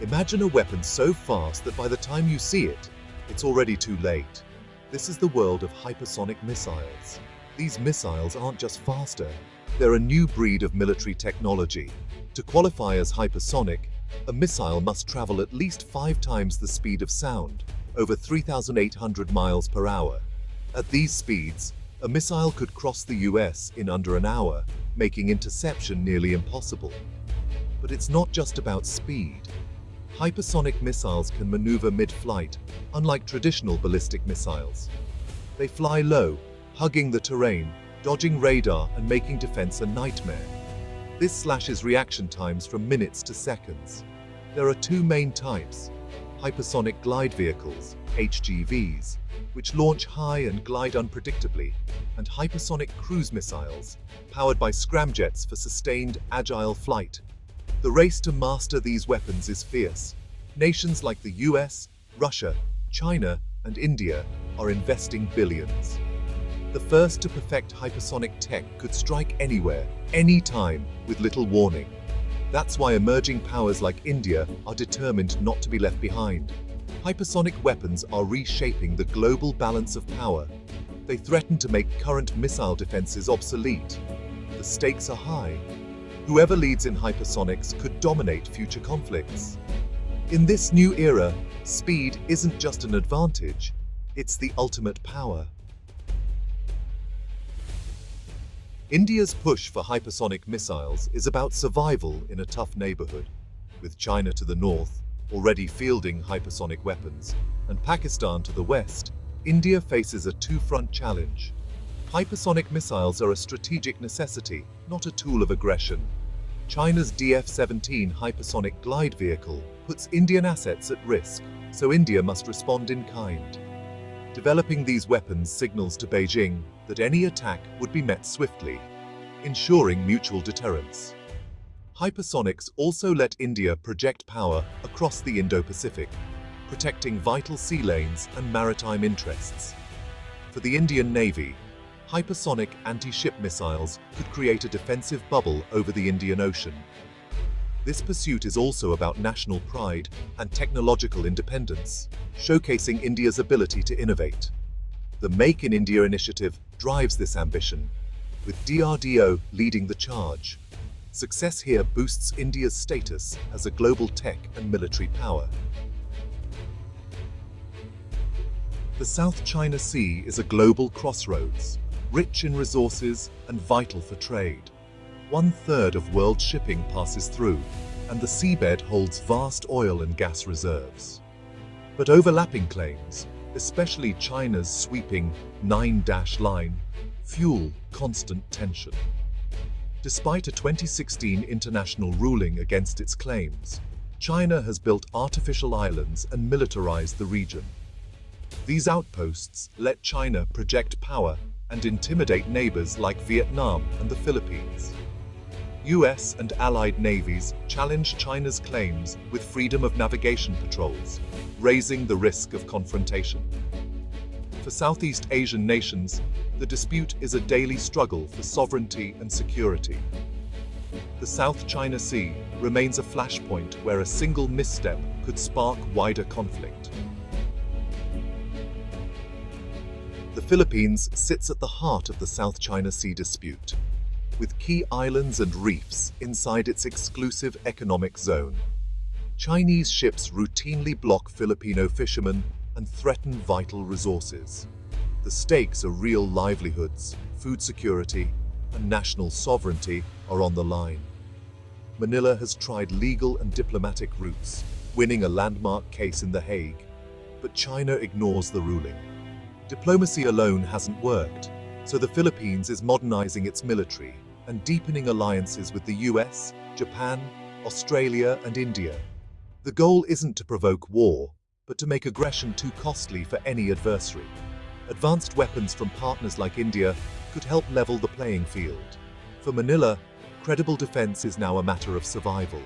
Imagine a weapon so fast that by the time you see it, it's already too late. This is the world of hypersonic missiles. These missiles aren't just faster, they're a new breed of military technology. To qualify as hypersonic, a missile must travel at least 5 times the speed of sound, over 3,800 miles per hour. At these speeds, a missile could cross the US in under an hour, making interception nearly impossible. But it's not just about speed. Hypersonic missiles can maneuver mid-flight, unlike traditional ballistic missiles. They fly low, hugging the terrain, dodging radar and making defense a nightmare. This slashes reaction times from minutes to seconds. There are 2 main types: hypersonic glide vehicles, HGVs, which launch high and glide unpredictably, and hypersonic cruise missiles, powered by scramjets for sustained, agile flight. The race to master these weapons is fierce. Nations like the US, Russia, China, and India are investing billions. The first to perfect hypersonic tech could strike anywhere, anytime, with little warning. That's why emerging powers like India are determined not to be left behind. Hypersonic weapons are reshaping the global balance of power. They threaten to make current missile defenses obsolete. The stakes are high. Whoever leads in hypersonics could dominate future conflicts. In this new era, speed isn't just an advantage, it's the ultimate power. India's push for hypersonic missiles is about survival in a tough neighborhood, with China to the north, already fielding hypersonic weapons, and Pakistan to the west. India faces a 2-front challenge. Hypersonic missiles are a strategic necessity, not a tool of aggression. China's DF-17 hypersonic glide vehicle puts Indian assets at risk, so India must respond in kind. Developing these weapons signals to Beijing that any attack would be met swiftly, ensuring mutual deterrence. Hypersonics also let India project power across the Indo-Pacific, protecting vital sea lanes and maritime interests. For the Indian Navy, hypersonic anti-ship missiles could create a defensive bubble over the Indian Ocean. This pursuit is also about national pride and technological independence, showcasing India's ability to innovate. The Make in India initiative drives this ambition, with DRDO leading the charge. Success here boosts India's status as a global tech and military power. The South China Sea is a global crossroads, rich in resources and vital for trade. 1/3 of world shipping passes through, and the seabed holds vast oil and gas reserves. But overlapping claims, especially China's sweeping 9-dash line, fuel constant tension. Despite a 2016 international ruling against its claims, China has built artificial islands and militarized the region. These outposts let China project power and intimidate neighbors like Vietnam and the Philippines. US and allied navies challenge China's claims with freedom of navigation patrols, raising the risk of confrontation. For Southeast Asian nations, the dispute is a daily struggle for sovereignty and security. The South China Sea remains a flashpoint where a single misstep could spark wider conflict. The Philippines sits at the heart of the South China Sea dispute, with key islands and reefs inside its exclusive economic zone. Chinese ships routinely block Filipino fishermen and threaten vital resources. The stakes are real. Livelihoods, food security, and national sovereignty are on the line. Manila has tried legal and diplomatic routes, winning a landmark case in The Hague, but China ignores the ruling. Diplomacy alone hasn't worked, so the Philippines is modernizing its military and deepening alliances with the US, Japan, Australia, and India. The goal isn't to provoke war, but to make aggression too costly for any adversary. Advanced weapons from partners like India could help level the playing field. For Manila, credible defense is now a matter of survival.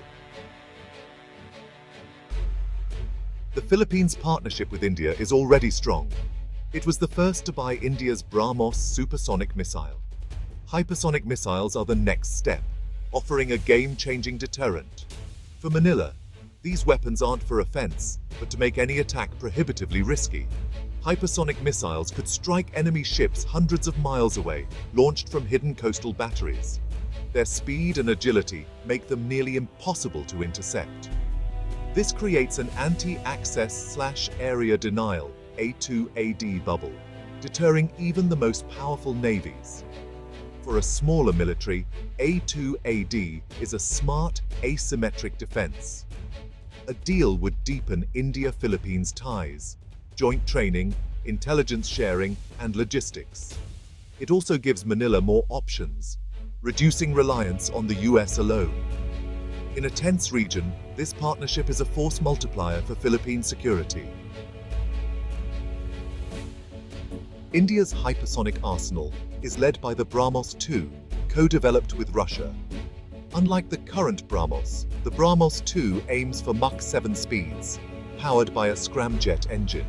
The Philippines' partnership with India is already strong. It was the first to buy India's BrahMos supersonic missile. Hypersonic missiles are the next step, offering a game-changing deterrent. For Manila, These weapons aren't for offense, but to make any attack prohibitively risky. Hypersonic missiles could strike enemy ships hundreds of miles away, launched from hidden coastal batteries. Their speed and agility make them nearly impossible to intercept. This creates an anti-access/area denial (A2AD) bubble, deterring even the most powerful navies. For a smaller military, A2AD is a smart, asymmetric defense. A deal would deepen India-Philippines ties, joint training, intelligence sharing, and logistics. It also gives Manila more options, reducing reliance on the US alone. In a tense region, this partnership is a force multiplier for Philippine security. India's hypersonic arsenal is led by the BrahMos 2, co-developed with Russia. Unlike the current BrahMos, the BrahMos 2 aims for Mach 7 speeds, powered by a scramjet engine.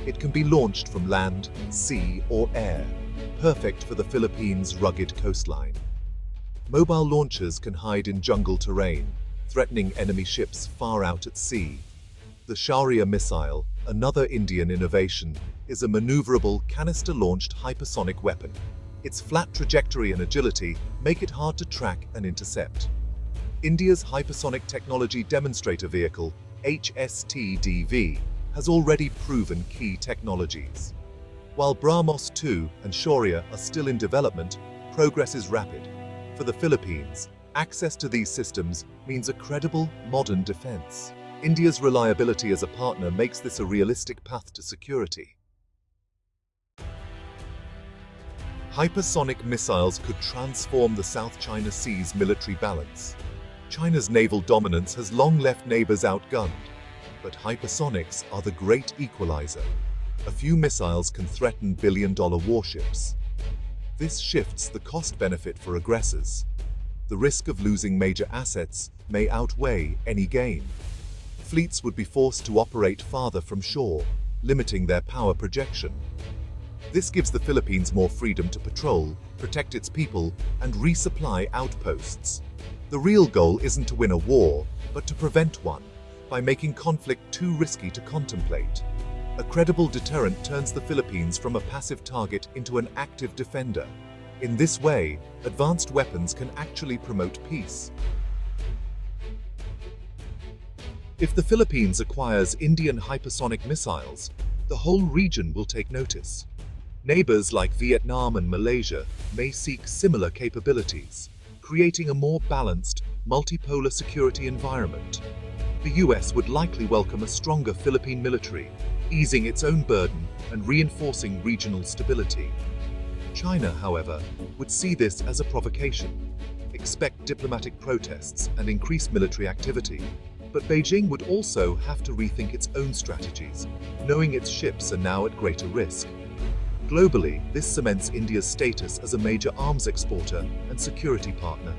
It can be launched from land, sea, or air, perfect for the Philippines' rugged coastline. Mobile launchers can hide in jungle terrain, threatening enemy ships far out at sea. The Shaurya missile, another Indian innovation, is a maneuverable, canister-launched hypersonic weapon. Its flat trajectory and agility make it hard to track and intercept. India's Hypersonic Technology Demonstrator Vehicle, HSTDV, has already proven key technologies. While BrahMos 2 and Shaurya are still in development, progress is rapid. For the Philippines, access to these systems means a credible, modern defense. India's reliability as a partner makes this a realistic path to security. Hypersonic missiles could transform the South China Sea's military balance. China's naval dominance has long left neighbors outgunned, but hypersonics are the great equalizer. A few missiles can threaten billion-dollar warships. This shifts the cost-benefit for aggressors. The risk of losing major assets may outweigh any gain. Fleets would be forced to operate farther from shore, limiting their power projection. This gives the Philippines more freedom to patrol, protect its people, and resupply outposts. The real goal isn't to win a war, but to prevent one, by making conflict too risky to contemplate. A credible deterrent turns the Philippines from a passive target into an active defender. In this way, advanced weapons can actually promote peace. If the Philippines acquires Indian hypersonic missiles, the whole region will take notice. Neighbors like Vietnam and Malaysia may seek similar capabilities, creating a more balanced, multipolar security environment. The US would likely welcome a stronger Philippine military, easing its own burden and reinforcing regional stability. China, however, would see this as a provocation, expect diplomatic protests and increased military activity. But Beijing would also have to rethink its own strategies, knowing its ships are now at greater risk. Globally, this cements India's status as a major arms exporter and security partner.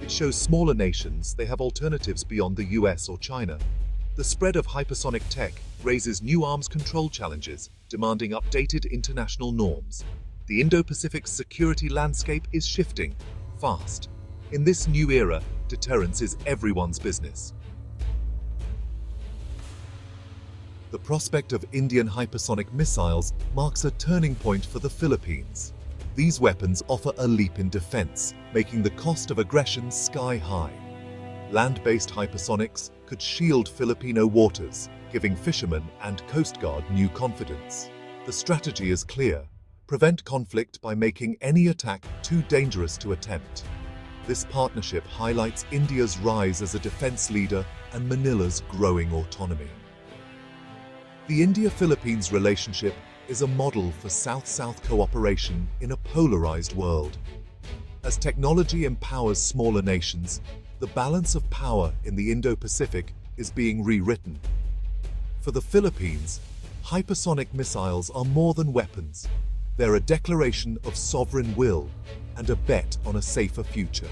It shows smaller nations they have alternatives beyond the US or China. The spread of hypersonic tech raises new arms control challenges, demanding updated international norms. The Indo-Pacific security landscape is shifting fast. In this new era, deterrence is everyone's business. The prospect of Indian hypersonic missiles marks a turning point for the Philippines. These weapons offer a leap in defense, making the cost of aggression sky-high. Land-based hypersonics could shield Filipino waters, giving fishermen and Coast Guard new confidence. The strategy is clear: prevent conflict by making any attack too dangerous to attempt. This partnership highlights India's rise as a defense leader and Manila's growing autonomy. The India-Philippines relationship is a model for South-South cooperation in a polarized world. As technology empowers smaller nations, the balance of power in the Indo-Pacific is being rewritten. For the Philippines, hypersonic missiles are more than weapons. They're a declaration of sovereign will and a bet on a safer future.